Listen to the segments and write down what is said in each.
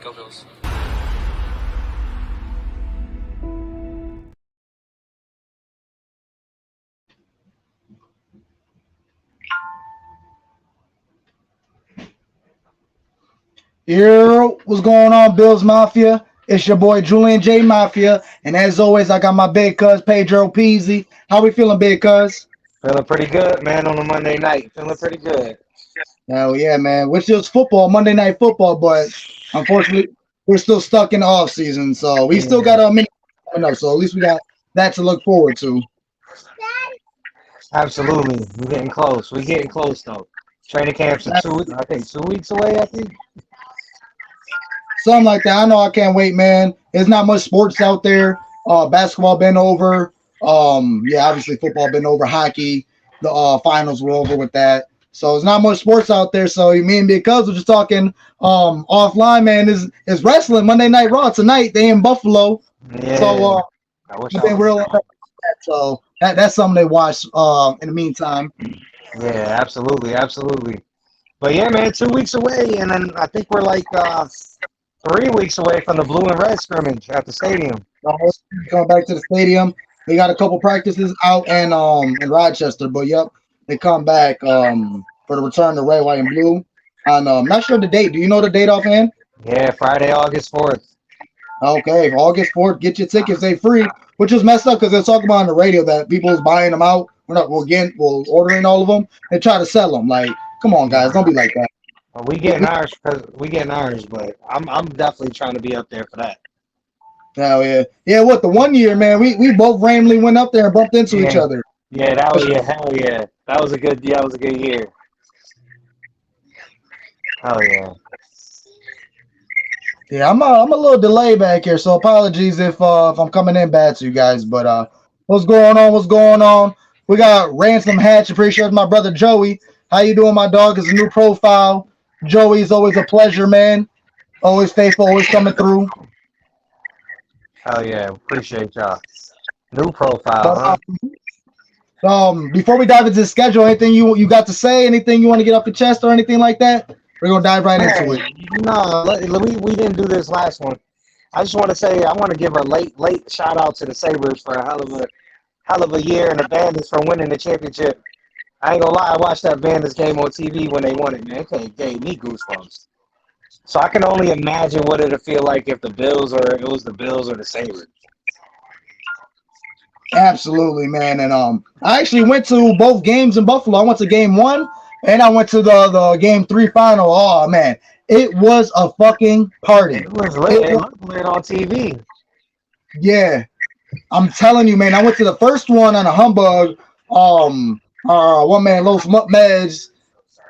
Go Bills. Yo, what's going on, Bills Mafia? It's your boy Julian J Mafia, and as always, I got my big cuz Pedro Peasy. How we feeling, big cuz? Feeling pretty good, man, on a Monday night. Feeling pretty good. Hell yeah, man. Which is football, Monday Night Football, but unfortunately, we're still stuck in the off season, so we still got a minute coming up. So at least we got that to look forward to. Absolutely. We're getting close. We're getting close, though. Training camps are 2 weeks away, I think. Something like that. I know I can't wait, man. There's not much sports out there. Basketball been over. Yeah, obviously football been over. Hockey, the finals were over with that. So there's not much sports out there. So me and Big Cuz were just talking offline, man. Is wrestling Monday Night Raw tonight? They in Buffalo. Yeah. So I wish I've been real. So that's something they watch. In the meantime. Yeah, absolutely, absolutely. But yeah, man, 2 weeks away, and then I think we're like 3 weeks away from the blue and red scrimmage at the stadium. Coming back to the stadium. They got a couple practices out in Rochester, but yep, they come back for the return to red, white, and blue. And I'm not sure the date. Do you know the date offhand? Yeah, Friday, August 4th. Okay, August 4th, get your tickets. They free, which is messed up because they're talking about on the radio that people's buying them out. We're ordering all of them and try to sell them. Like, come on, guys, don't be like that. Well, we getting ours, but I'm definitely trying to be up there for that. Hell yeah. Yeah, what, the one year, man, we both randomly went up there and bumped into each other. Yeah, hell yeah. That was a good year. Hell yeah. Yeah, I'm a little delayed back here, so apologies if I'm coming in bad to you guys. But what's going on? What's going on? We got Ransom Hatch. Appreciate my brother Joey. How you doing, my dog? It's a new profile. Joey's always a pleasure, man. Always faithful, always coming through. Hell yeah, appreciate y'all. New profile, huh? Before we dive into the schedule, anything you got to say? Anything you want to get off the chest or anything like that? We're gonna dive right into it. No, we didn't do this last one. I just want to say I want to give a late shout out to the Sabres for a hell of a year and the Bandits for winning the championship. I ain't gonna lie, I watched that Bandits game on TV when they won it, man. It gave me goosebumps. So I can only imagine what it'd feel like if it was the Bills or the Sabres. Absolutely, man. And I actually went to both games in Buffalo. I went to game 1 and I went to the game 3 final. Oh man, it was a fucking party. It was lit. It looked lit on TV. Yeah, I'm telling you, man. I went to the first one on a humbug. One man, Los Meds,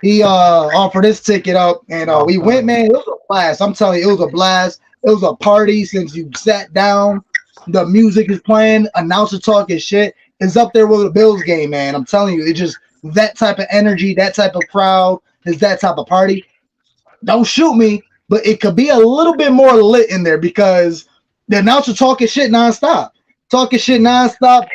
he offered his ticket up, and we went, man. It was a blast. I'm telling you, it was a blast. It was a party since you sat down. The music is playing, announcer talk and shit. It's up there with the Bills game, man. I'm telling you, it's just that type of energy, that type of crowd, is that type of party. Don't shoot me, but it could be a little bit more lit in there because the announcer talking shit nonstop.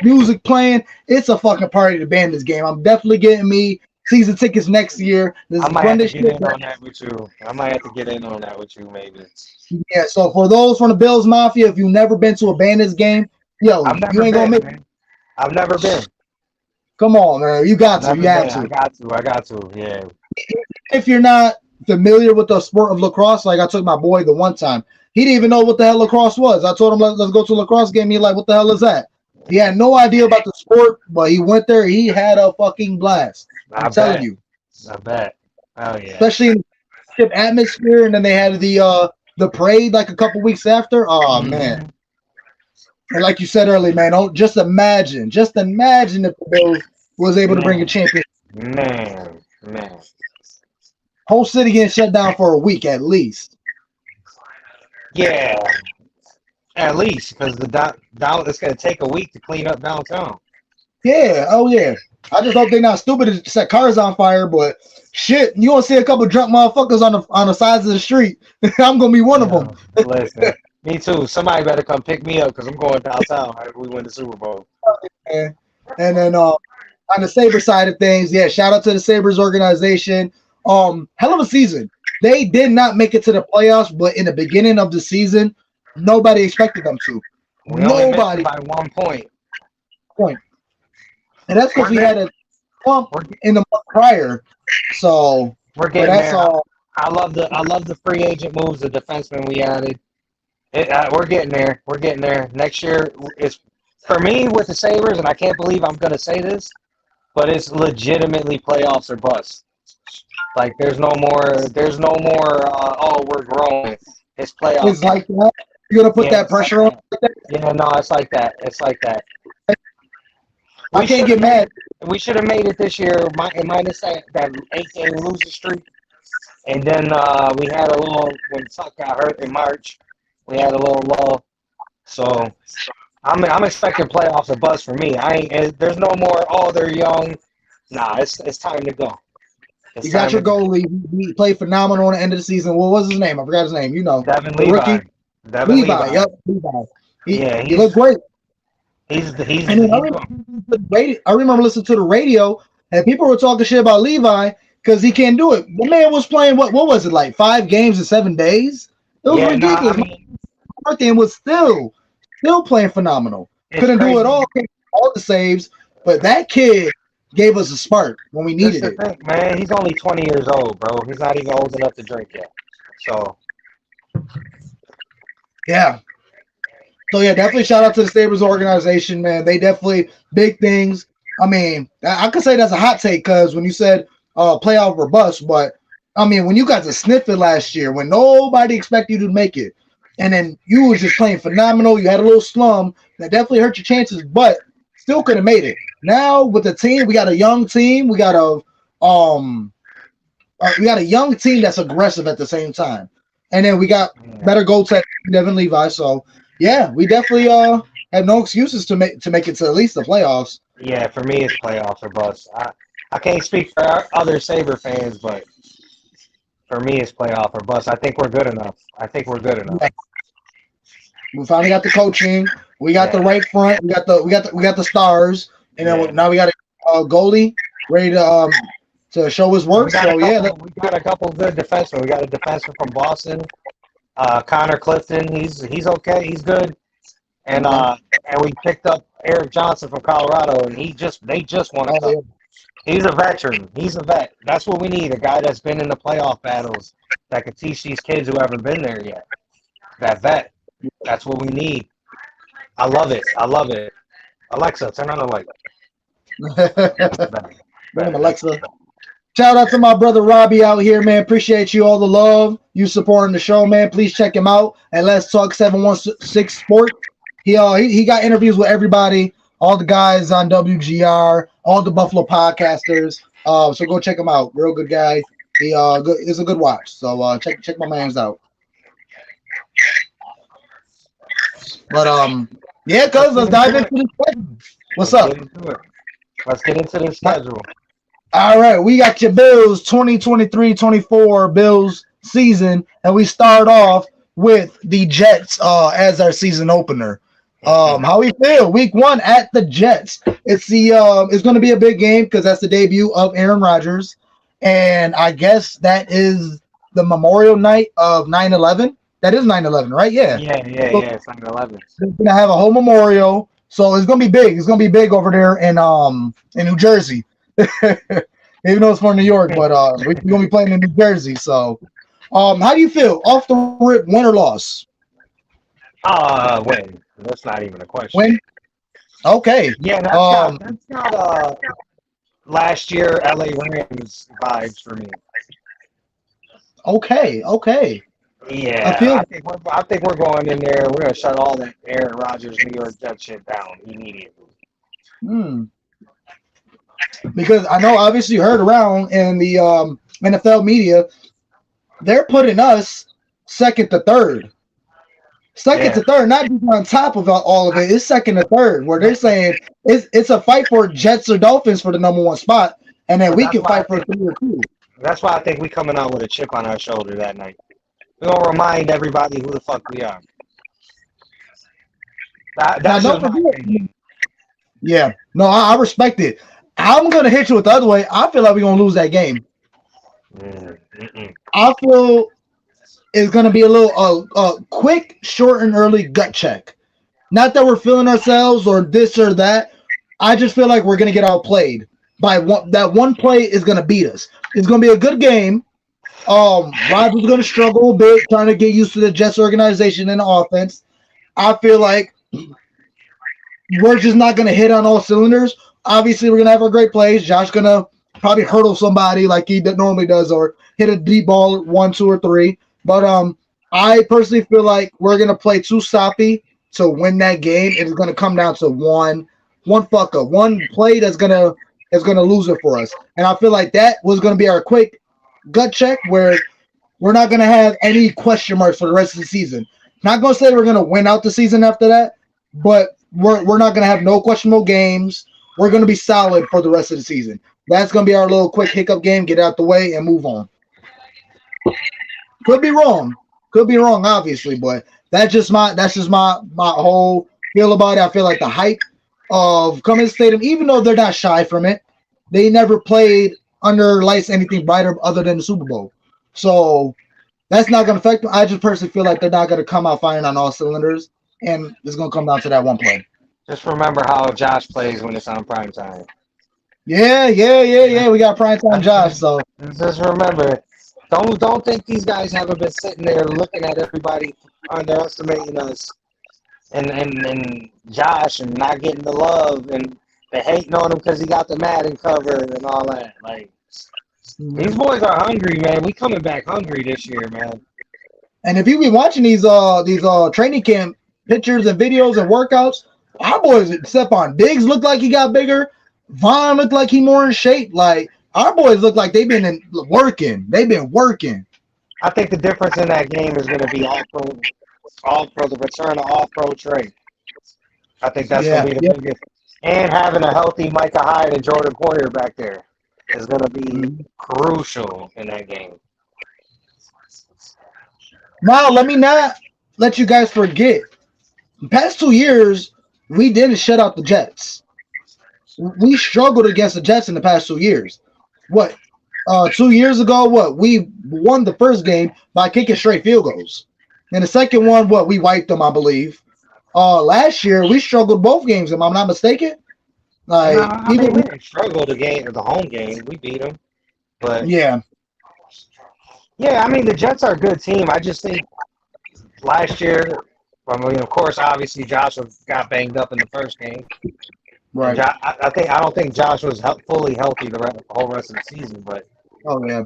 Music playing. It's a fucking party to ban this game. I'm definitely getting me season tickets next year. I might have to get in on that with you. I might have to get in on that with you, maybe. Yeah, so for those from the Bills Mafia, if you've never been to a Bandits game, yo, you ain't gonna make it. I've never been. Come on, man. You got to. You have to. I got to. Yeah. If you're not familiar with the sport of lacrosse, like I took my boy the one time, he didn't even know what the hell lacrosse was. I told him, let's go to a lacrosse game. He's like, what the hell is that? He had no idea about the sport, but he went there. He had a fucking blast. I'm telling you. I bet. Oh yeah. Especially in the atmosphere, and then they had the parade like a couple weeks after. Oh man. And like you said earlier, man, just imagine if the Bills was able to bring a champion. Man. Whole city getting shut down for a week at least. Yeah, at least because the down it's gonna take a week to clean up downtown. Yeah, oh yeah. I just hope they're not stupid to set cars on fire, but shit, you gonna see a couple drunk motherfuckers on the sides of the street. I'm gonna be one of them. Listen, me too. Somebody better come pick me up because I'm going downtown after we win the Super Bowl. And then on the Sabres side of things, yeah, shout out to the Sabres organization. Hell of a season. They did not make it to the playoffs, but in the beginning of the season, nobody expected them to. We only missed Nobody. it by 1 point. And that's because we had a bump in the month prior. So we're getting that's there. all. I love the free agent moves, the defenseman we added. We're getting there. We're getting there. Next year is for me with the Sabres, and I can't believe I'm going to say this, but it's legitimately playoffs or bust. Like there's no more. Oh, we're growing. It's playoffs. It's like that. You're gonna put that pressure on. Yeah, no, it's like that. It's like that. I can't get mad. We should have made it this year, minus that 8-game losing streak. And then we had a little, when Tuck got hurt in March, we had a little lull. So I'm expecting playoffs or bust for me. There's no more, oh, they're young. Nah, it's time to go. You got your goalie. He played phenomenal at the end of the season. What was his name? I forgot his name. You know, Devin the Levi. rookie. Levi. Yep, Levi. He looked great. I remember listening to the radio and people were talking shit about Levi because he can't do it. The man was playing what was it, like 5 games in 7 days? It was ridiculous. And was still playing phenomenal. Couldn't do it all the saves, but that kid gave us a spark when we needed it. Thing, man, he's only 20 years old, bro. He's not even old enough to drink yet. So yeah. So yeah, definitely shout out to the Sabres organization, man. They definitely big things. I mean, I could say that's a hot take because when you said playoff or bust, but I mean when you got to sniff it last year when nobody expected you to make it, and then you was just playing phenomenal. You had a little slump that definitely hurt your chances, but still could have made it. Now with the team, we got a young team. We got a young team that's aggressive at the same time, and then we got better goaltender Devin Levi. So. Yeah, we definitely have no excuses to make it to at least the playoffs. Yeah, for me it's playoffs or bust. I can't speak for other Sabre fans, but for me it's playoff or bust. I think we're good enough. Yeah. We finally got the coaching. We got the right front. We got the stars, and then now we got a goalie ready to show his work. We got a couple good defensemen. We got a defenseman from Boston. Connor Clifton, he's okay, he's good, and we picked up Eric Johnson from Colorado, and they just won a cup. He's a veteran. He's a vet. That's what we need, a guy that's been in the playoff battles that can teach these kids who haven't been there yet. That vet. That's what we need. I love it. Alexa, turn on the light. Alexa. Shout out to my brother Robbie out here, man. Appreciate you, all the love, you supporting the show, man. Please check him out at Let's Talk 716 Sport. He got interviews with everybody, all the guys on WGR, all the Buffalo podcasters. So go check him out. Real good guy. It's a good watch. So check my man's out. But yeah, cuz let's dive into the schedule. What's up? Let's get into the schedule. All right, we got your Bills 2023-24 Bills season, and we start off with the Jets as our season opener. How we feel? Week 1 at the Jets. It's going to be a big game because that's the debut of Aaron Rodgers, and I guess that is the Memorial Night of 9/11. That is 9/11, right? Yeah. Yeah. It's 9/11. They're gonna have a whole memorial, so it's gonna be big. It's gonna be big over there in New Jersey. Even though it's from New York, but we're gonna be playing in New Jersey. So, how do you feel off the rip, win or loss? Win. That's not even a question. Win. Okay. Yeah, that's not last year LA Rams vibes for me. Okay. Yeah, I think we're going in there. We're gonna shut all that Aaron Rodgers New York Jets shit down immediately. Because I know, obviously, you heard around in the NFL media, they're putting us second to third. To third, not just on top of all of it. It's second to third, where they're saying it's a fight for Jets or Dolphins for the number 1 spot, and then we can fight for 3 or 2. That's why I think we coming out with a chip on our shoulder that night. We're going to remind everybody who the fuck we are. That's just my opinion. Yeah. No, I respect it. I'm going to hit you with the other way. I feel like we're going to lose that game. I feel it's gonna be a little quick, short, and early gut check. Not that we're feeling ourselves or this or that. I just feel like we're gonna get outplayed by one. That one play is gonna beat us. It's gonna be a good game. Rodgers gonna struggle a bit trying to get used to the Jets organization and the offense. I feel like we're just not gonna hit on all cylinders. Obviously, we're gonna have our great plays. Josh gonna probably hurdle somebody like he normally does, or hit a deep ball 1, 2, or 3. But I personally feel like we're gonna play too sloppy to win that game. It's gonna come down to one fuck up, one play that's gonna lose it for us. And I feel like that was gonna be our quick gut check where we're not gonna have any question marks for the rest of the season. Not gonna say we're gonna win out the season after that, but we're not gonna have no questionable games. We're gonna be solid for the rest of the season. That's gonna be our little quick hiccup game. Get out the way and move on. Could be wrong. Could be wrong, obviously, but that's just my whole feel about it. I feel like the hype of coming to stadium, even though they're not shy from it, they never played under lights anything brighter other than the Super Bowl. So that's not gonna affect them. I just personally feel like they're not gonna come out firing on all cylinders, and it's gonna come down to that one play. Just remember how Josh plays when it's on prime time. Yeah. We got primetime Josh, so Just remember, don't think these guys haven't been sitting there looking at everybody underestimating us and Josh and not getting the love and they hating on him because he got the Madden cover and all that. Like these boys are hungry, man. We coming back hungry this year, man. and if you be watching these training camp pictures and videos and workouts, our boys, except on Diggs, look like he got bigger. Vaughn looked like he more in shape. Like our boys look like they've been working. They've been working. I think the difference in that game is going to be all pro, the return of all-pro Trey. I think that's going to be the biggest. And having a healthy Micah Hyde and Jordan Poyer back there is going to be crucial in that game. Now, let me not let you guys forget. The past 2 years, we didn't shut out the Jets. We struggled against the Jets in the past 2 years. What? 2 years ago, we won the first game by kicking straight field goals. And the second one, we wiped them, I believe. Last year, we struggled both games, if I'm not mistaken. We didn't struggle the home game. We beat them. But yeah, I mean, the Jets are a good team. I just think last year, I mean, of course, obviously, Josh got banged up in the first game. Right. I don't think Josh was fully healthy the whole rest of the season. But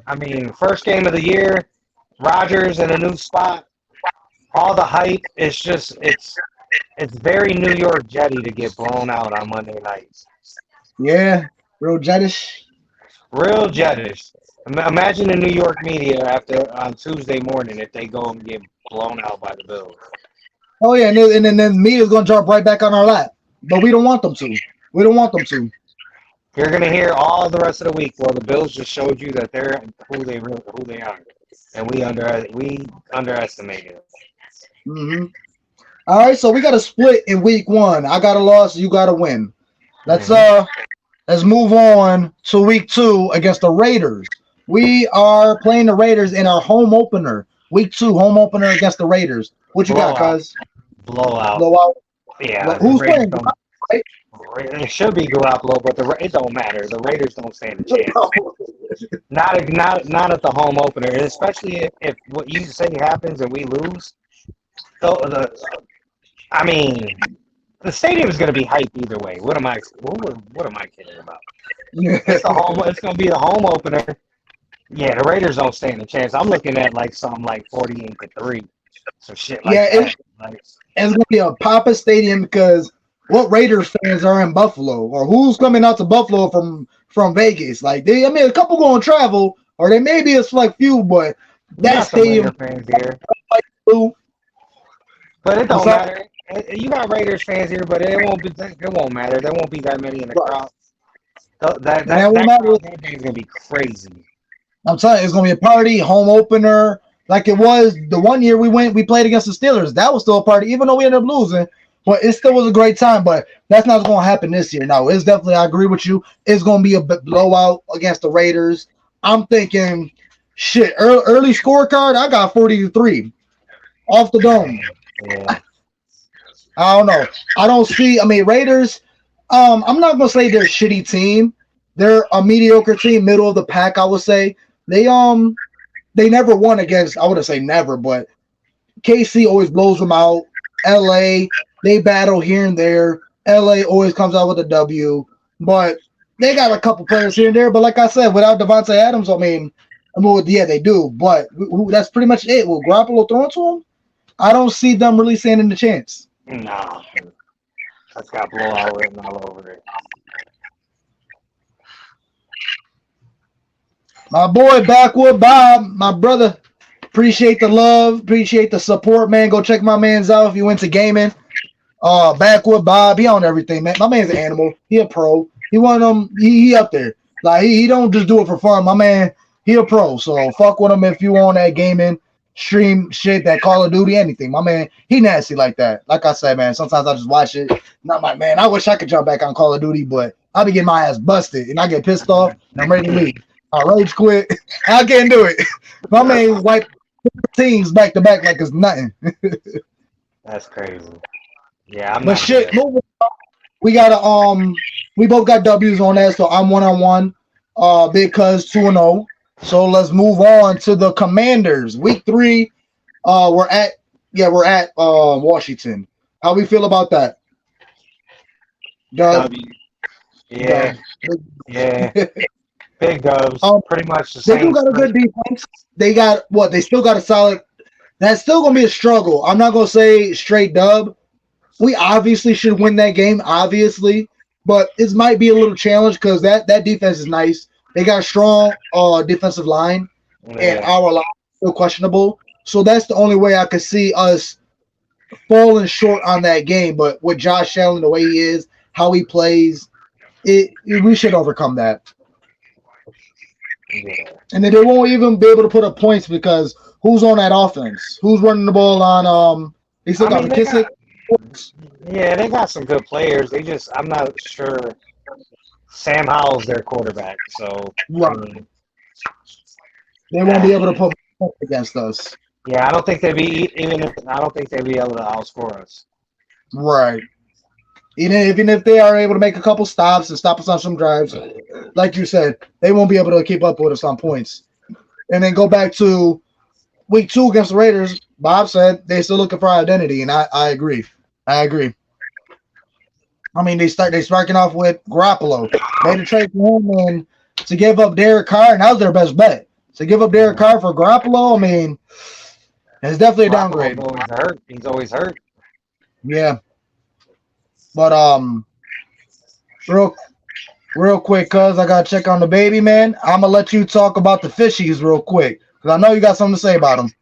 I mean, first game of the year, Rodgers in a new spot, all the hype. It's just it's very New York Jetty to get blown out on Monday nights. Yeah, real jettish. Real jettish. Imagine the New York media on Tuesday morning if they go and get blown out by the Bills. Oh yeah, and then the media's gonna drop right back on our lap, but we don't want them to. We don't want them to. You're gonna hear all the rest of the week. Well, the Bills just showed you that they're who they are, and we underestimated them. Mm-hmm. All right, so we got a split in week 1. I got a loss. You got a win. Let's move on to week 2 against the Raiders. We are playing the Raiders in our home opener. Week 2 home opener against the Raiders. What you got, cuz? Blowout. Yeah. Who's playing? Right? It should be Garoppolo, but it don't matter. The Raiders don't stand a chance. Not at the home opener, and especially if what you say happens and we lose. I mean, the stadium is going to be hype either way. What am I kidding about? It's going to be the home opener. Yeah, the Raiders don't stand a chance. I'm looking at like something like 48-3. So shit like that. It's going to be a Papa Stadium because what Raiders fans are in Buffalo or who's coming out to Buffalo from Vegas? Like a couple going to travel or there may be a select few, but that stadium fans here. But it don't matter. You got Raiders fans here, but it won't matter. There won't be that many in the crowd. That game's gonna be crazy. I'm telling you, it's gonna be a party, home opener, like it was the one year we played against the Steelers. That was still a party, even though we ended up losing. But it still was a great time. But that's not going to happen this year. No, it's definitely. I agree with you. It's going to be a blowout against the Raiders. I'm thinking Shit, early scorecard, I got 40-3 off the dome. Yeah. I don't know. I don't see. I mean, Raiders. I'm not gonna say they're a shitty team. They're a mediocre team, middle of the pack. I would say they never won against. I wouldn't say never, but KC always blows them out. LA, they battle here and there. LA always comes out with a W, but they got a couple players here and there. But like I said, without Devontae Adams, I mean, yeah, they do. But that's pretty much it. Will Garoppolo throw to him? I don't see them really standing the chance. No. That's got blowout written all over it. My boy Backwood Bob, my brother. Appreciate the love, appreciate the support, man. Go check my man's out if you into gaming. Backwood Bob, he on everything, man. My man's an animal. He a pro. He one of them. He up there. Like he don't just do it for fun. My man, he a pro. So fuck with him if you on that gaming stream shit, that Call of Duty, anything. My man, he nasty like that. Like I said, man. Sometimes I just watch it. And I'm like, man, I wish I could jump back on Call of Duty, but I be getting my ass busted and I get pissed off and I'm ready to leave. I rage quit. I can't do it. My man like teams back to back like it's nothing. That's crazy. Yeah, but shit, moving on, we got we both got W's on that, so I'm 1-on-1. Big Cuz 2-0. So let's move on to the Commanders. Week 3. We're at Washington. How we feel about that? W. Yeah. Yeah. Big Dubs. Pretty much the same. They still got a good defense. They got what? They still got a solid. That's still gonna be a struggle. I'm not gonna say straight dub. We obviously should win that game, obviously, but it might be a little challenge because that defense is nice. They got a strong defensive line, and our line is still questionable. So that's the only way I could see us falling short on that game. But with Josh Allen, the way he is, how he plays, we should overcome that. Yeah. And then they won't even be able to put up points because who's on that offense? Who's running the ball on? They still got McKissick. Yeah, they got some good players. I'm not sure. Sam Howell's their quarterback, so right. They won't be able to put points against us. Yeah, I don't think they'd be able to outscore us. Right. Even if they are able to make a couple stops and stop us on some drives, like you said, they won't be able to keep up with us on points. And then go back to week 2 against the Raiders. Bob said they're still looking for identity, and I agree. I mean, they sparking off with Garoppolo. Made a trade for him and to give up Derek Carr, and that was their best bet. To give up Derek Carr for Garoppolo, I mean, it's definitely a downgrade. He's always hurt. Yeah. But real quick, cuz I gotta check on the baby, man. I'm gonna let you talk about the fishies real quick, because I know you got something to say about them.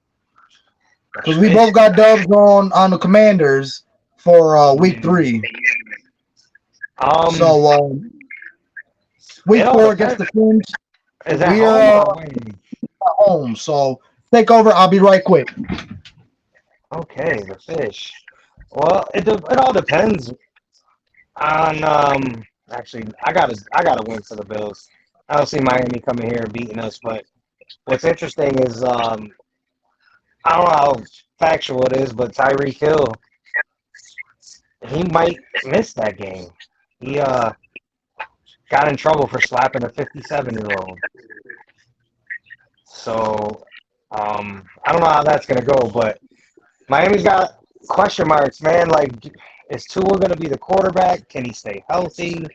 Because we both got dubs on the Commanders for week 3. Week 4 against the Fins. We are at home, so take over. I'll be right quick. Okay, the fish. Well, it all depends on actually I gotta win for the Bills. I don't see Miami coming here and beating us, but what's interesting is I don't know how factual it is, but Tyreek Hill, he might miss that game. He got in trouble for slapping a 57-year-old. So I don't know how that's gonna go, but Miami's got question marks, man. Like, is Tua gonna be the quarterback? Can he stay healthy?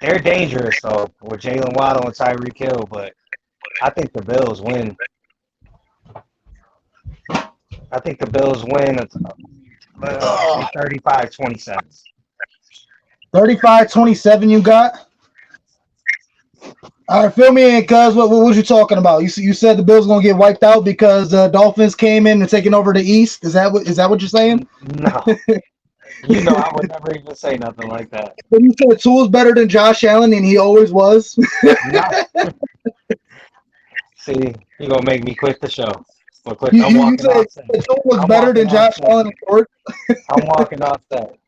They're dangerous though with Jalen Waddle and Tyreek Hill, but I think the Bills win. I think the Bills win 35-27. 35-27 you got? All right, fill me in, cuz. What was you talking about? You said the Bills going to get wiped out because the Dolphins came in and taking over the East? Is that what you're saying? No. You know I would never even say nothing like that. But you said Tua's better than Josh Allen, and he always was? No. See, you're going to make me quit the show. I'm walking off set. Tua was better than Josh Allen and Ford? I'm walking off set.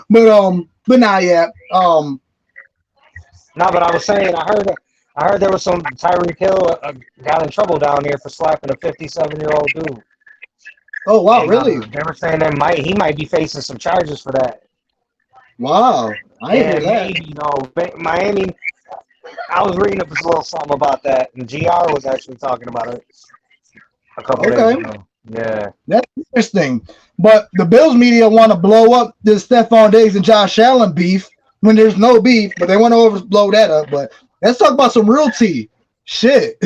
But nah, yeah. No, but I was saying, I heard there was some Tyreek Hill got in trouble down there for slapping a 57-year-old dude. Oh wow, And really? they were saying that he might be facing some charges for that. Wow, I didn't hear And that. maybe, Miami. I was reading up a little something about that, and GR was actually talking about it a couple days Okay, ago. Yeah. that's interesting. But the Bills media want to blow up this Stephon Diggs and Josh Allen beef when there's no beef, but they want to blow that up. But let's talk about some real tea. Shit.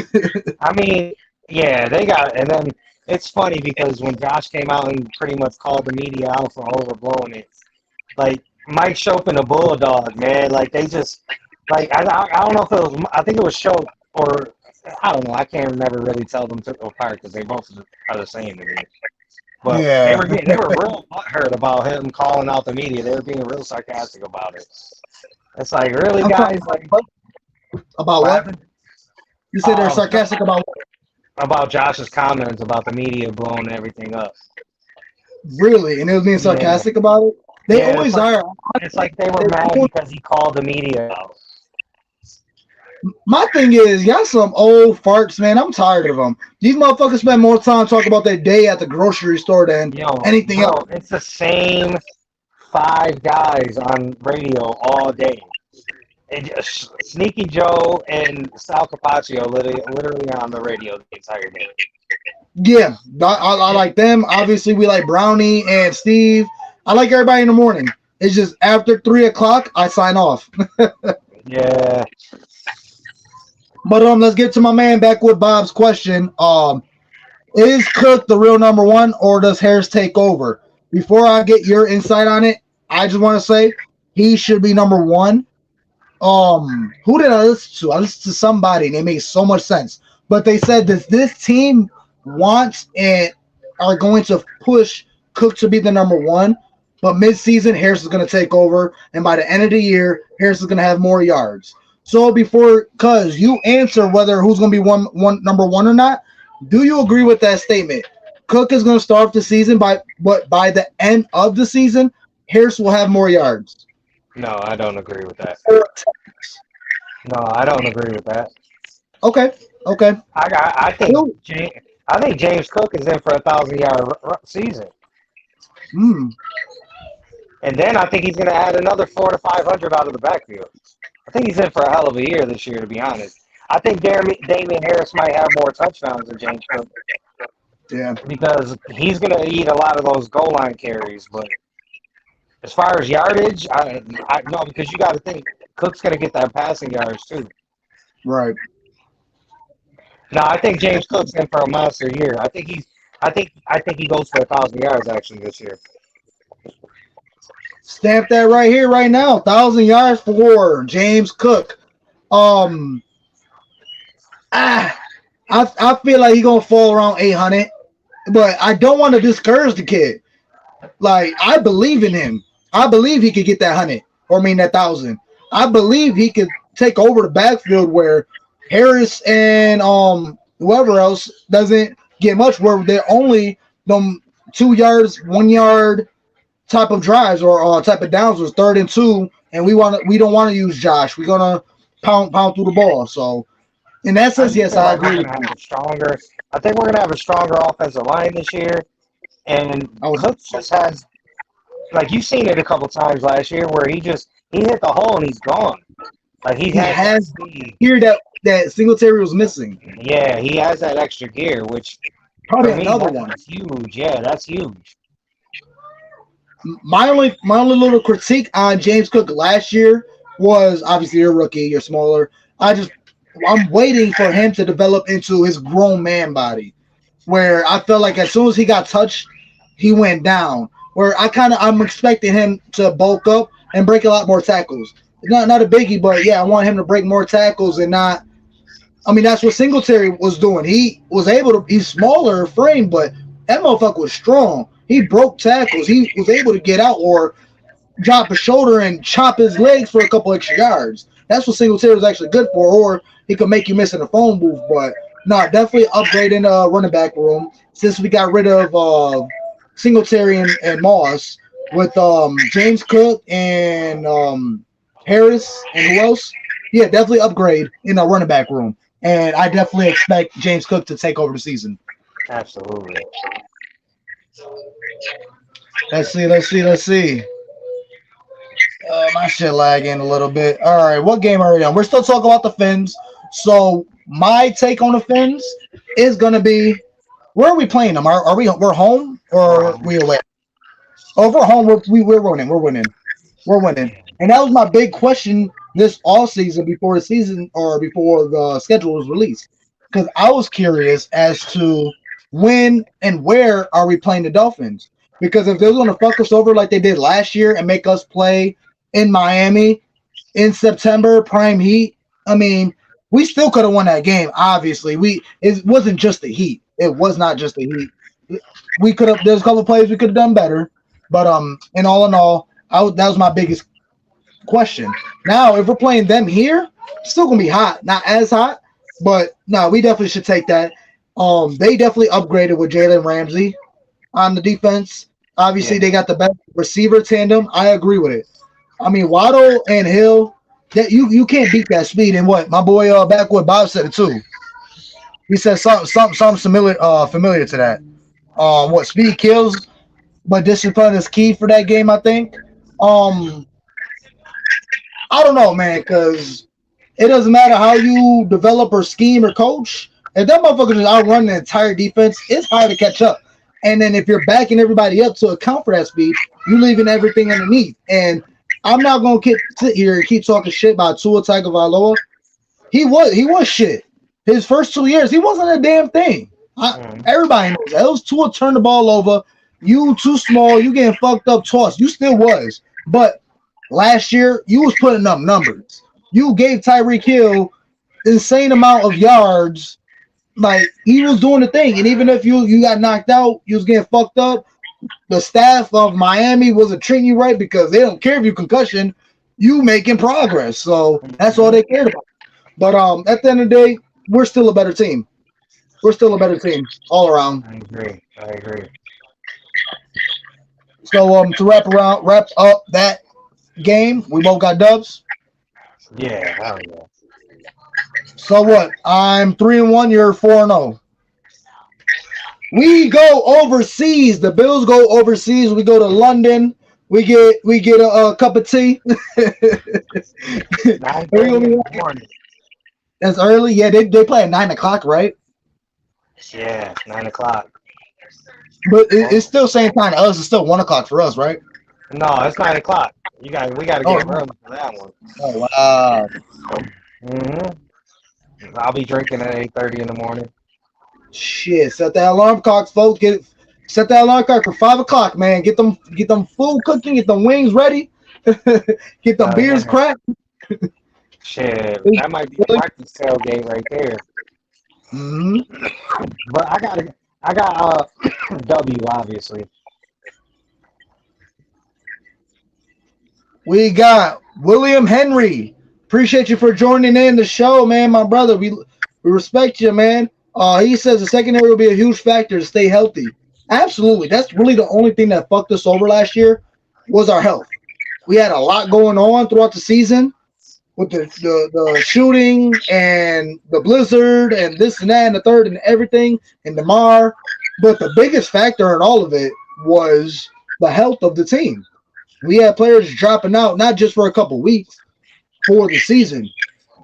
I mean, yeah, they got, and then it's funny because when Josh came out and pretty much called the media out for overblowing it, like Mike Shope and the Bulldog, man, like they just, like I don't know if it was, I think it was Shope or I don't know, I can't never really tell them apart because they both are the same to me. But Yeah. they were real butthurt about him calling out the media. They were being real sarcastic about it. It's like, really, guys? Like, About what? happened? You said they're sarcastic about what? About Josh's comments about the media blowing everything up. Really? And it was being sarcastic about it? They always are. It's like they were mad because he called the media out. My thing is, y'all some old farts, man. I'm tired of them. These motherfuckers spend more time talking about their day at the grocery store than anything else. It's the same 5 guys on radio all day. Sneaky Joe and Sal Capaccio literally on the radio the entire day. Yeah, I like them. Obviously, we like Brownie and Steve. I like everybody in the morning. It's just after 3 o'clock, I sign off. Yeah. But let's get to my man back with Bob's question. Is Cook the real number one, or does Harris take over? Before I get your insight on it, I just want to say he should be number one. Who did I listen to? I listened to somebody, and it made so much sense. But they said that this team wants and are going to push Cook to be the number one. But mid-season, Harris is going to take over, and by the end of the year, Harris is going to have more yards. So because you answer whether who's going to be one number one or not, do you agree with that statement? Cook is going to start the season by the end of the season, Harris will have more yards. No, I don't agree with that. No, I don't agree with that. Okay. I think James Cook is in for a 1,000-yard season. And then I think he's going to add another 400 to 500 out of the backfield. I think he's in for a hell of a year this year, to be honest. I think Damian Harris might have more touchdowns than James Cook. Yeah. Because he's going to eat a lot of those goal line carries. But as far as yardage, I no, because you got to think Cook's going to get that passing yards too. Right. No, I think James Cook's in for a monster year. I think he goes for 1,000 yards actually this year. Stamp that right here, right now. 1,000 yards for James Cook. I feel like he's gonna fall around 800, but I don't want to discourage the kid. Like, I believe in him. I believe he could get that 100, that 1,000. I believe he could take over the backfield where Harris and whoever else doesn't get much. Where they're only them 2 yards, 1 yard type of drives or type of downs was 3rd and 2, and we don't want to use Josh. We're gonna pound through the ball. So in that sense, yes, I agree. I think we're gonna have a stronger offensive line this year, and Cook just has, like, you've seen it a couple times last year where he hit the hole and he's gone. Like he has here that Singletary was missing. Yeah, he has that extra gear, which probably another one. That's huge. Yeah, that's huge. My only little critique on James Cook last year was, obviously you're a rookie, you're smaller. I'm waiting for him to develop into his grown man body, where I felt like as soon as he got touched, he went down. Where I'm expecting him to bulk up and break a lot more tackles. Not a biggie, but yeah, I want him to break more tackles and not. I mean, that's what Singletary was doing. He was able to. He's smaller frame, but that motherfucker was strong. He broke tackles. He was able to get out or drop a shoulder and chop his legs for a couple extra yards. That's what Singletary was actually good for, or he could make you miss in a phone booth. But no, definitely upgrading the running back room since we got rid of Singletary and Moss with James Cook and Harris and who else? yeah, definitely upgrade in the running back room. And I definitely expect James Cook to take over the season. Absolutely. Let's see. My shit lagging a little bit. All right, what game are we on? We're still talking about the Finns. So my take on the Finns is gonna be, where are we playing them? Are we're home or are we away? Oh, if we're home, we're winning. We're winning. And that was my big question this all season before the season or before the schedule was released. Because I was curious as to when and where are we playing the Dolphins? Because if they're going to fuck us over like they did last year and make us play in Miami in September, prime heat, I mean, we still could have won that game. Obviously, it wasn't just the heat. It was not just the heat. We could have. There's a couple of plays we could have done better, but in all, that was my biggest question. Now, if we're playing them here, it's still gonna be hot. Not as hot, but no, we definitely should take that. They definitely upgraded with Jalen Ramsey on the defense. Obviously, they got the best receiver tandem. I agree with it. I mean, Waddle and Hill, that you can't beat that speed. And what my boy Backwood Bob said it too. He said something familiar to that. What speed kills, but discipline is key for that game. I think. I don't know, man, because it doesn't matter how you develop or scheme or coach. If that motherfucker just outrun the entire defense, it's hard to catch up. And then if you're backing everybody up to account for that speed, you're leaving everything underneath. And I'm not gonna sit here and keep talking shit about Tua Tagovailoa. He was shit. His first 2 years, he wasn't a damn thing. Everybody knows that. It was Tua turn the ball over. You too small. You getting fucked up tossed. You still was. But last year, you was putting up numbers. You gave Tyreek Hill insane amount of yards. Like, he was doing the thing. And even if you got knocked out, you was getting fucked up, the staff of Miami wasn't treating you right because they don't care if you concussion. You making progress. So that's all they cared about. But at the end of the day, we're still a better team. We're still a better team all around. I agree. So to wrap up that game, we both got dubs. Yeah, hell yeah. So what? I'm 3-1. You're 4-0. We go overseas. The Bills go overseas. We go to London. We get a cup of tea. 9:30 in the morning. That's early. Yeah, they play at 9:00, right? Yeah, 9:00. But it's still same time to us. It's still 1:00 for us, right? No, it's 9:00. We got to get up early for that one. Oh wow. I'll be drinking at 8:30 in the morning. Shit, set that alarm clock, folks. Set that alarm clock for 5:00, man. Get them food cooking, get them wings ready, get them beers cracked. Shit, that might be a breakfast tailgate right there. But I got W, obviously. We got William Henry. Appreciate you for joining in the show, man, my brother. We respect you, man. He says the secondary will be a huge factor to stay healthy. Absolutely. That's really the only thing that fucked us over last year was our health. We had a lot going on throughout the season with the shooting and the blizzard and this and that and the third and everything and DeMar. But the biggest factor in all of it was the health of the team. We had players dropping out, not just for a couple weeks, for the season.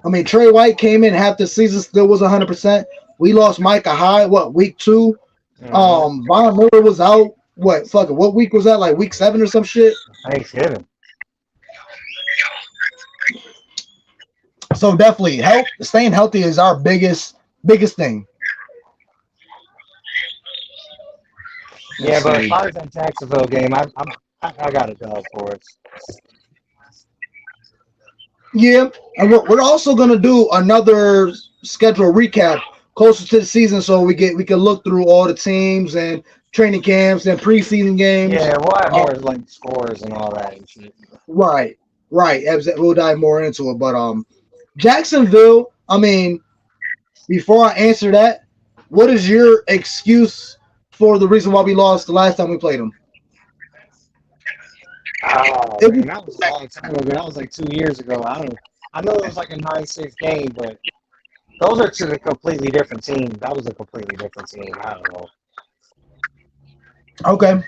I mean, Trey White came in half the season, still was 100%. We lost Micah Hyde, week 2? Von Miller was out. What week was that? Like week 7 or some shit? Thanksgiving. So definitely, staying healthy is our biggest thing. Yeah, but as far as that Jacksonville game, I got a dub for it. Yeah, and we're also gonna do another schedule recap closer to the season, so we can look through all the teams and training camps and preseason games. Yeah, we'll have more like scores and all that and shit. Right. We'll dive more into it, but Jacksonville. I mean, before I answer that, what is your excuse for the reason why we lost the last time we played them? Oh, man, that was a long time ago. That was like 2 years ago. I I know it was like a 9-6 game, but those are two completely different teams. That was a completely different team. I don't know. Okay.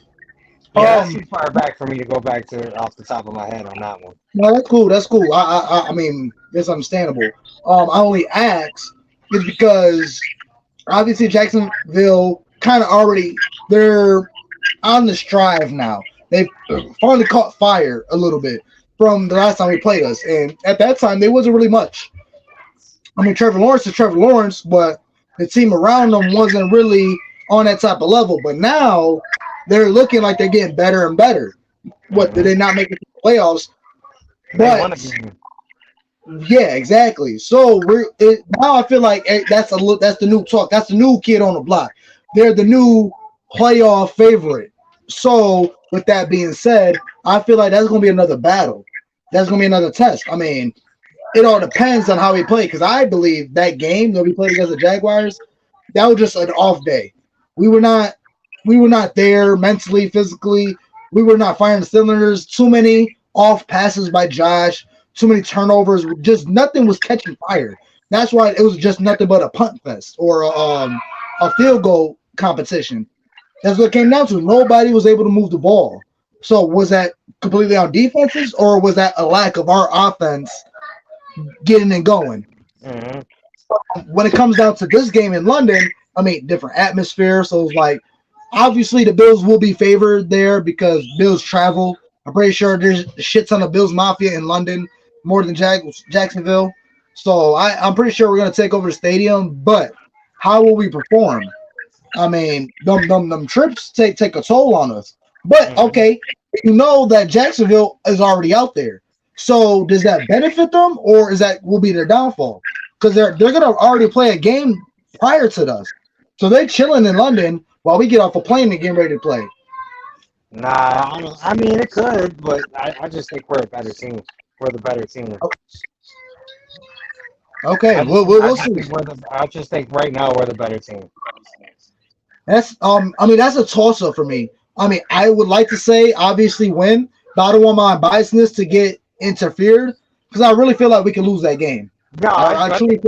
Yeah, that's too far back for me to go back to off the top of my head on that one. No, that's cool. That's cool. I mean, it's understandable. I only ask is because obviously Jacksonville kind of already they're on the strive now. They've finally caught fire a little bit from the last time we played us, and at that time there wasn't really much. I mean, Trevor Lawrence is Trevor Lawrence, but the team around them wasn't really on that type of level. But now they're looking like they're getting better and better. What did they not make it to the playoffs? But yeah, exactly. So now I feel like that's the new talk. That's the new kid on the block. They're the new playoff favorite. So with that being said, I feel like that's going to be another battle. That's going to be another test. I mean, it all depends on how we play because I believe that game that we played against the Jaguars, that was just an off day. We were not there mentally, physically. We were not firing cylinders. Too many off passes by Josh. Too many turnovers. Just nothing was catching fire. That's why it was just nothing but a punt fest or a field goal competition. That's what it came down to. Nobody was able to move the ball. So was that completely on defenses or was that a lack of our offense getting and going? When it comes down to this game in London, I mean, different atmosphere. So it's like, obviously the Bills will be favored there because Bills travel. I'm pretty sure there's shit ton of Bills Mafia in London more than Jacksonville. So I'm pretty sure we're going to take over the stadium. But how will we perform? I mean, them trips take a toll on us. But, okay, you know that Jacksonville is already out there. So does that benefit them or will be their downfall? Because they're going to already play a game prior to us. So they're chilling in London while we get off a plane and get ready to play. Nah, I mean, it could, but I just think we're a better team. We're the better team. Okay, we'll see. I just think right now we're the better team. That's I mean, that's a toss-up for me. I mean, I would like to say obviously win, but I don't want my biasness to get interfered because I really feel like we can lose that game. No, I think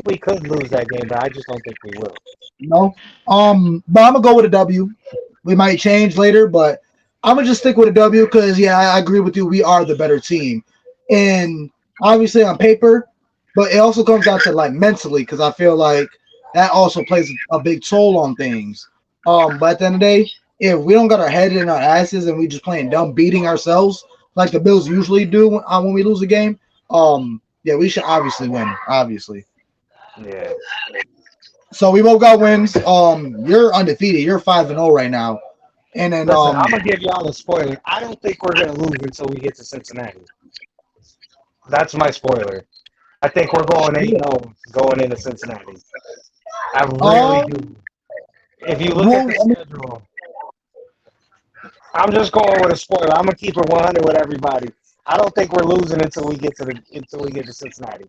we could lose that game, but I just don't think we will. No. But I'm gonna go with a W. We might change later, but I'm gonna just stick with a W because I agree with you. We are the better team, and obviously on paper, but it also comes down to like mentally because I feel like that also plays a big toll on things. But at the end of the day, if we don't got our head in our asses and we just playing dumb, beating ourselves like the Bills usually do when we lose a game, we should obviously win. Obviously. Yeah. So we both got wins. You're undefeated. You're 5-0 right now. And then listen, I'm gonna give y'all a spoiler. I don't think we're gonna lose until we get to Cincinnati. That's my spoiler. I think we're going 8-0 going into Cincinnati. I really do. If you look at the schedule, I'm just going with a spoiler. I'm gonna keep it 100 with everybody. I don't think we're losing until we get to Cincinnati.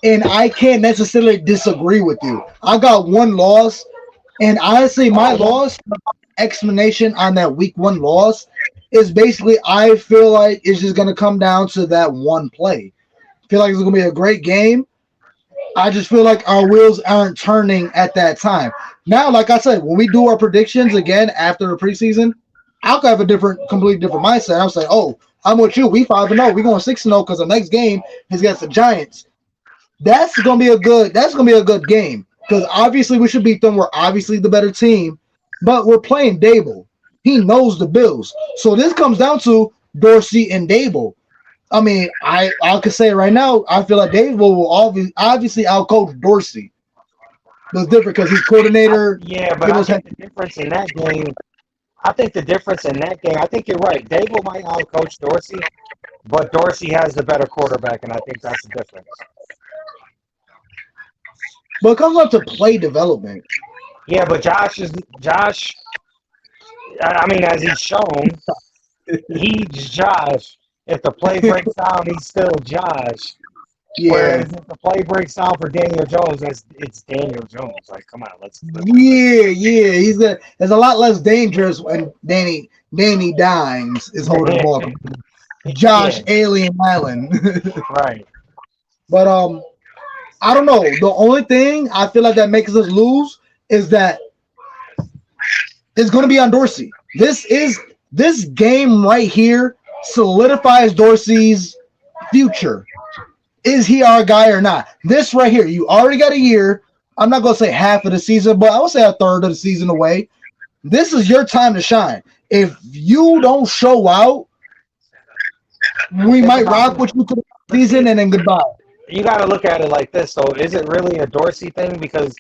And I can't necessarily disagree with you. I got one loss, and honestly, my loss explanation on that week 1 loss is basically I feel like it's just gonna come down to that one play. I feel like it's gonna be a great game. I just feel like our wheels aren't turning at that time. Now, like I said, when we do our predictions again after the preseason, I'll have a completely different mindset. I'll say, "Oh, I'm with you. We 5-0. We going 6-0 because the next game is against the Giants." That's gonna be a good game because obviously we should beat them. We're obviously the better team, but we're playing Dable. He knows the Bills, so this comes down to Dorsey and Dable. I mean, I could say it right now. I feel like Dable will obviously outcoach Dorsey. It's different because he's coordinator. But I think the difference in that game. I think you're right. Dable might outcoach Dorsey, but Dorsey has the better quarterback, and I think that's the difference. But it comes up to play development. Yeah, but Josh. I mean, as he's shown, he's Josh. If the play breaks down, he's still Josh. Yeah. Whereas if the play breaks down for Daniel Jones, it's Daniel Jones. Like, come on, let's. He's there's a lot less dangerous when Danny Dimes is holding the ball. Josh Alien Allen. Right. But I don't know. The only thing I feel like that makes us lose is that it's going to be on Dorsey. This game right here solidifies Dorsey's future. Is he our guy or not? This right here, you already got a year. I'm not going to say half of the season, but I would say a third of the season away. This is your time to shine. If you don't show out, we might rock with you to the season and then goodbye. You got to look at it like this, though. Is it really a Dorsey thing? Because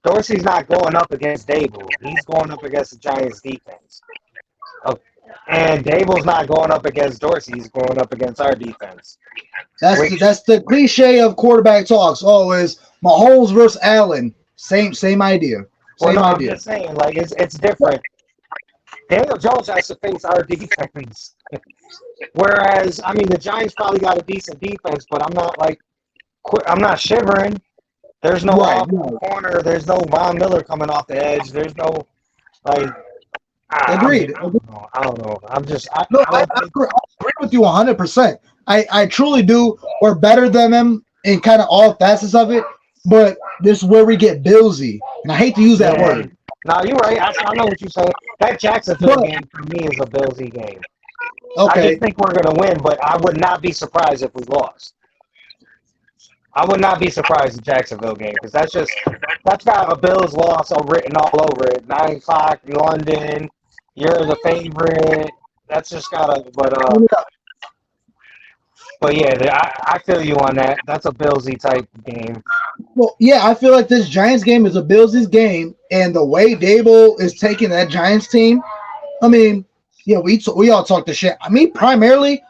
Dorsey's not going up against Dable. He's going up against the Giants' defense. And Dable's not going up against Dorsey. He's going up against our defense. That's the cliche of quarterback talks. Oh, is Mahomes versus Allen. Same idea. Same idea. I'm just saying, like, it's different. Daniel Jones has to face our defense. Whereas, I mean, the Giants probably got a decent defense, but I'm not shivering. There's no corner. There's no Von Miller coming off the edge. There's no, like, Agreed. I don't know. I agree with you 100%. I truly do. We're better than them in kind of all facets of it, but this is where we get Billsy. And I hate to use that word. No, you're right. I know what you're saying. That Jacksonville game for me is a Billsy game. Okay. I just think we're going to win, but I would not be surprised if we lost. I would not be surprised the Jacksonville game because that's got a Bills loss written all over it. 9 o'clock, London, you're the favorite. That's just got a but yeah, I feel you on that. That's a Billsy type game. Well, yeah, I feel like this Giants game is a Bills' game, and the way Dable is taking that Giants team, I mean, yeah, we all talk the shit. I mean, primarily,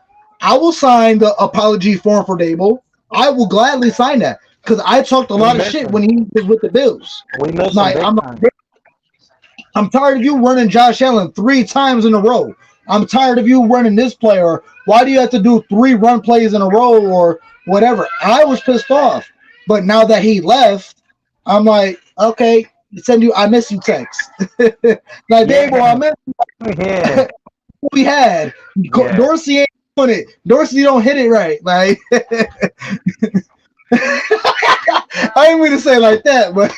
I will sign the apology form for Dable. I will gladly sign that because I talked a lot of shit when he was with the Bills. We missed him. I'm tired of you running Josh Allen 3 times in a row. I'm tired of you running this play, or why do you have to do 3 run plays in a row or whatever? I was pissed off. But now that he left, I'm like, okay, send you I miss you text. Like, Dable, I miss you. Yeah. We had. Yeah. Dorsey ain't doing it. Dorsey don't hit it right. Like I ain't mean to say it like that, but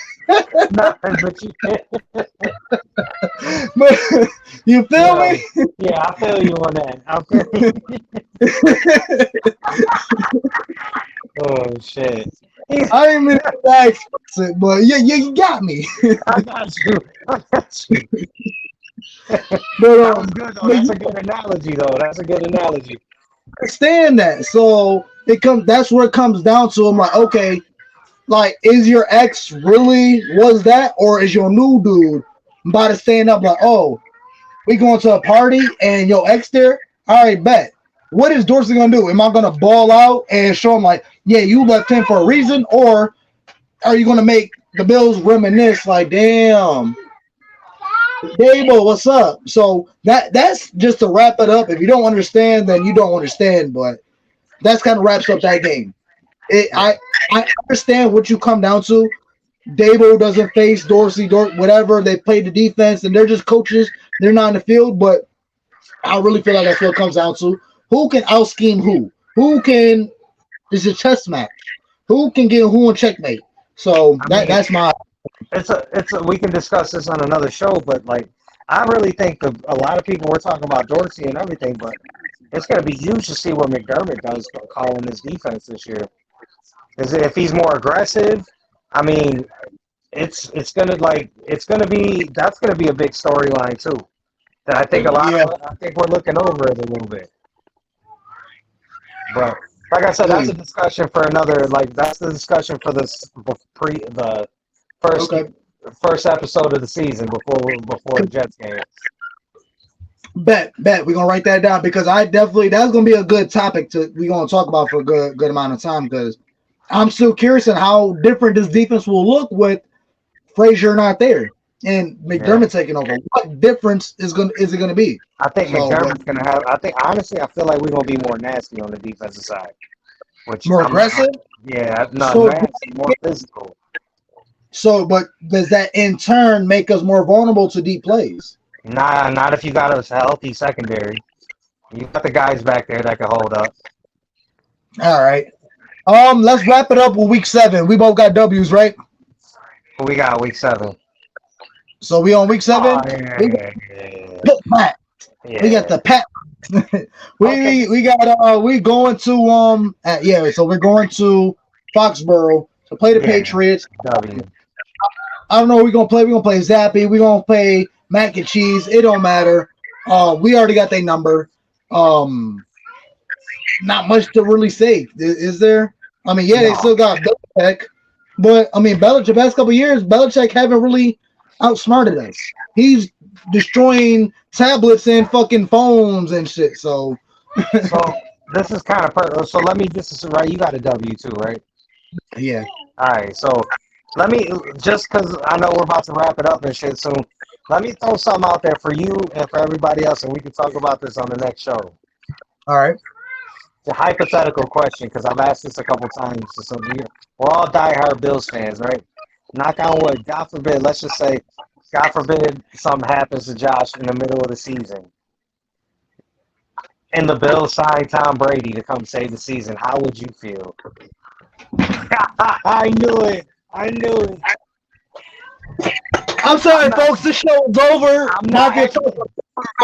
but you feel me? Yeah, I feel you on that. Oh shit. I ain't mean to that explicit, but yeah, you got me. I got you. But that was good, though. That's a good analogy, though. That's a good analogy. I understand that. So that's where it comes down to. I'm like, okay, like, is your ex really was that, or is your new dude about to stand up like, oh, we going to a party and your ex there? All right, bet. What is Dorsey gonna do? Am I gonna ball out and show him like, yeah, you left him for a reason, or are you gonna make the Bills reminisce like, damn, Dable, what's up? So that's just to wrap it up. If you don't understand, then you don't understand. But that's kind of wraps up that game. I understand what you come down to. Dable doesn't face Dorsey, whatever. They play the defense, and they're just coaches. They're not in the field. But I really feel like that's what it comes down to. Who can out-scheme who? It's a chess match. Who can get who in checkmate? So that's my. We can discuss this on another show, but like I really think a lot of people were talking about Dorsey and everything, but it's going to be huge to see what McDermott does calling his defense this year. If he's more aggressive, I mean, that's going to be a big storyline too. That I think I think we're looking over it a little bit. But like I said, that's a discussion for another. Like that's the discussion for the first episode of the season before the Jets game. Bet. We're gonna write that down because that's gonna be a good topic we're gonna talk about for a good amount of time because I'm still curious on how different this defense will look with Frazier not there and McDermott taking over. What difference is it gonna be? I think McDermott's gonna have. Honestly, I feel like we're gonna be more nasty on the defensive side. More aggressive? Nasty, more physical. So, but does that in turn make us more vulnerable to deep plays? Nah, not if you got a healthy secondary. You got the guys back there that can hold up. All right. Let's wrap it up with week 7. We both got W's, right? We got week 7. So we on week 7. Oh, yeah, We yeah, got yeah, Pit Pat. yeah. We got the Pat. Okay. we got we going to so we're going to Foxborough to play the Yeah. Patriots. W. I don't know what we're gonna play. We're gonna play Zappy. We're gonna play mac and cheese. It don't matter. We already got their number. Not much to really say, is there? I mean, yeah, they No. still got Belichick, but I mean, Belichick past couple of years, Belichick haven't really outsmarted us. He's destroying tablets and fucking phones and shit. So So this is kind of so let me. This is right. You got a W too, right? yeah. All right. So let me just because I know we're about to wrap it up and shit soon. Let me throw something out there for you and for everybody else, and we can talk about this on the next show. All right. It's a hypothetical question because I've asked this a couple times to some of you. We're all diehard Bills fans, right? Knock on wood. God forbid. Let's just say, God forbid, something happens to Josh in the middle of the season, and the Bills sign Tom Brady to come save the season. How would you feel? I knew it. I knew it. I'm sorry, folks. The show is over. I'm not MafiaTalk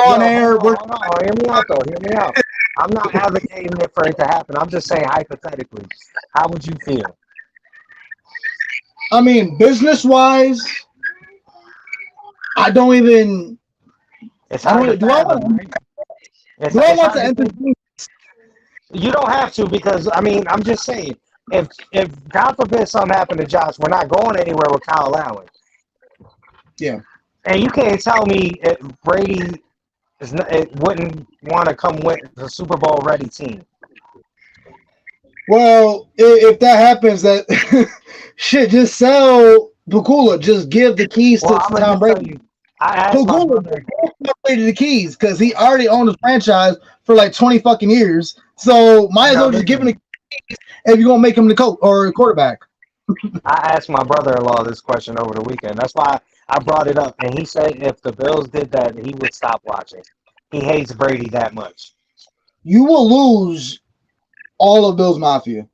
on air. Hold on. Hear me out, though. Hear me out. I'm not advocating it for it to happen. I'm just saying hypothetically. How would you feel? I mean, business-wise, I don't even. It's I hard don't. to fathom, right? Do I want to hard to entertain? You don't have to because I mean I'm just saying if God forbid something happened to Josh, we're not going anywhere with Kyle Allen. Yeah. And you can't tell me Brady wouldn't want to come with the Super Bowl ready team. Well, if that happens, that shit, just sell Pagula. Just give the keys to Tom Brady. I asked my brother. Brady the keys because he already owned the franchise for like 20 fucking years. So might as well just give him the keys if you're gonna make him the coach or quarterback. I asked my brother-in-law this question over the weekend. That's why I brought it up, and he said if the Bills did that, he would stop watching. He hates Brady that much. You will lose all of Bills Mafia.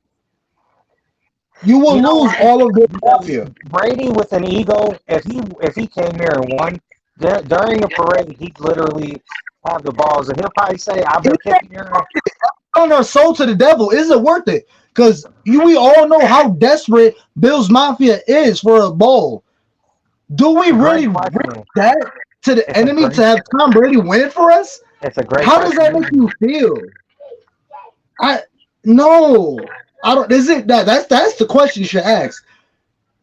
You will lose all of Bills Mafia. Brady with an ego, if he came here and won during a parade, he'd literally have the balls, and he'll probably say, "I've been kicking your ass." On our soul to the devil, is it worth it? Because we all know how desperate Bills Mafia is for a bowl. Do we really risk that to the enemy to have Tom Brady win it for us? It's a great. How does that make you feel? No, I don't. Is it that's the question you should ask?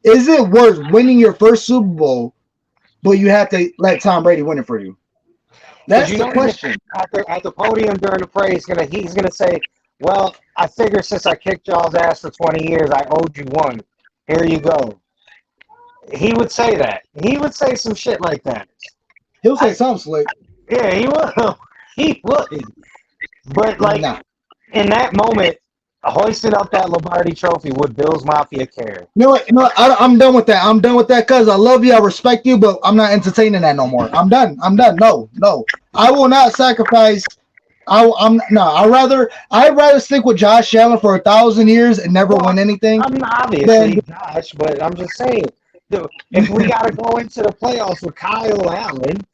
Is it worth winning your first Super Bowl, but you have to let Tom Brady win it for you? That's the question. At the podium during the parade, he's gonna say, "Well, I figure since I kicked y'all's ass for 20 years, I owed you one. Here you go." He would say that. He would say some shit like that. He'll say something slick. Yeah, he will. He would. But like in that moment, hoisting up that Lombardi trophy, would Bills Mafia care? You know what? I'm done with that. I'm done with that, cuz I love you, I respect you, but I'm not entertaining that no more. I'm done. No. I will not sacrifice. I'd rather stick with Josh Allen for 1,000 years and never win anything. I'm obviously Josh, but I'm just saying, if we gotta go into the playoffs with Kyle Allen,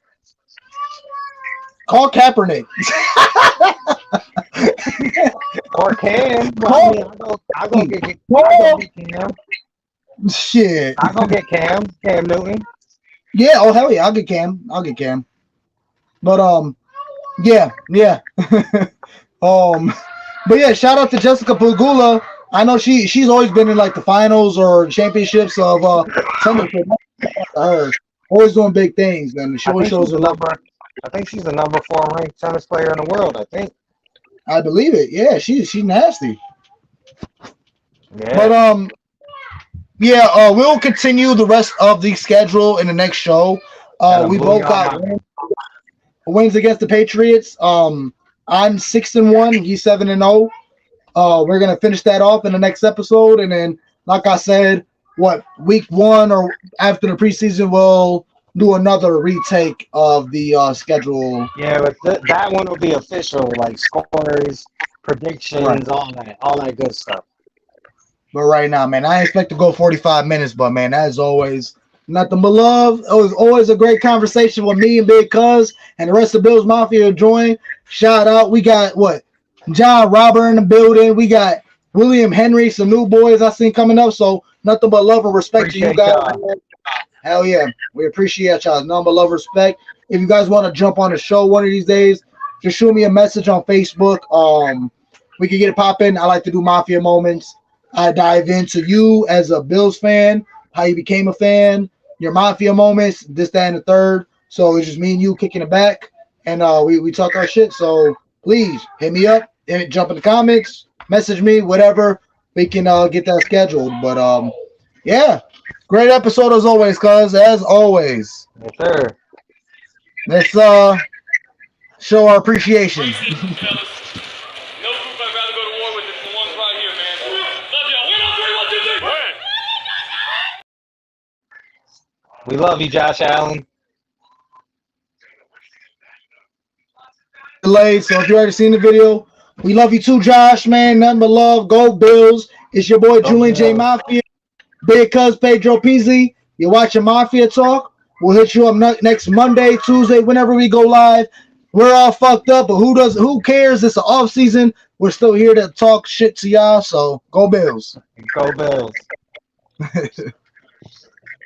call Kaepernick. Or Cam. I'll go get Cam. Shit. I'll go get Cam Newton. Yeah, oh hell yeah, I'll get Cam. But yeah. But yeah, shout out to Jessica Pagula. I know she's always been in like the finals or championships of tennis. Always doing big things, and she always shows her love. I think she's the number 4 ranked tennis player in the world. I think. I believe it. Yeah, she's nasty. Yeah. But we'll continue the rest of the schedule in the next show. We both got wins against the Patriots. I'm 6-1. He's 7-0. We're gonna finish that off in the next episode, and then, like I said, week 1 or after the preseason, we'll do another retake of the schedule. Yeah, but that one will be official, like scores, predictions, all that good stuff. But right now, man, I expect to go 45 minutes. But man, as always, nothing but love. It was always a great conversation with me and Big Cuz and the rest of Bills Mafia join. Shout out. We got what? John Robert in the building. We got William Henry, some new boys I seen coming up. So nothing but love and respect to you guys. Hell yeah. We appreciate y'all. Nothing but love and respect. If you guys want to jump on the show one of these days, just shoot me a message on Facebook. We can get it popping. I like to do Mafia moments. I dive into you as a Bills fan, how you became a fan, your Mafia moments, this, that, and the third. So it's just me and you kicking it back, and we talk our shit. So please hit me up, jump in the comments, message me, whatever. We can get that scheduled. But yeah, great episode as always, cuz as always. Yes, sir. Let's show our appreciation. We love you, Josh Allen. Delayed, so if you already seen the video, we love you too, Josh, man. Nothing but love. Go Bills. It's your boy Julian J. Mafia, Big Cuz Pedro Pizzi. You're watching Mafia Talk. We'll hit you up next Monday, Tuesday, whenever we go live. We're all fucked up, but who cares? It's an off season. We're still here to talk shit to y'all, so go Bills. Go Bills.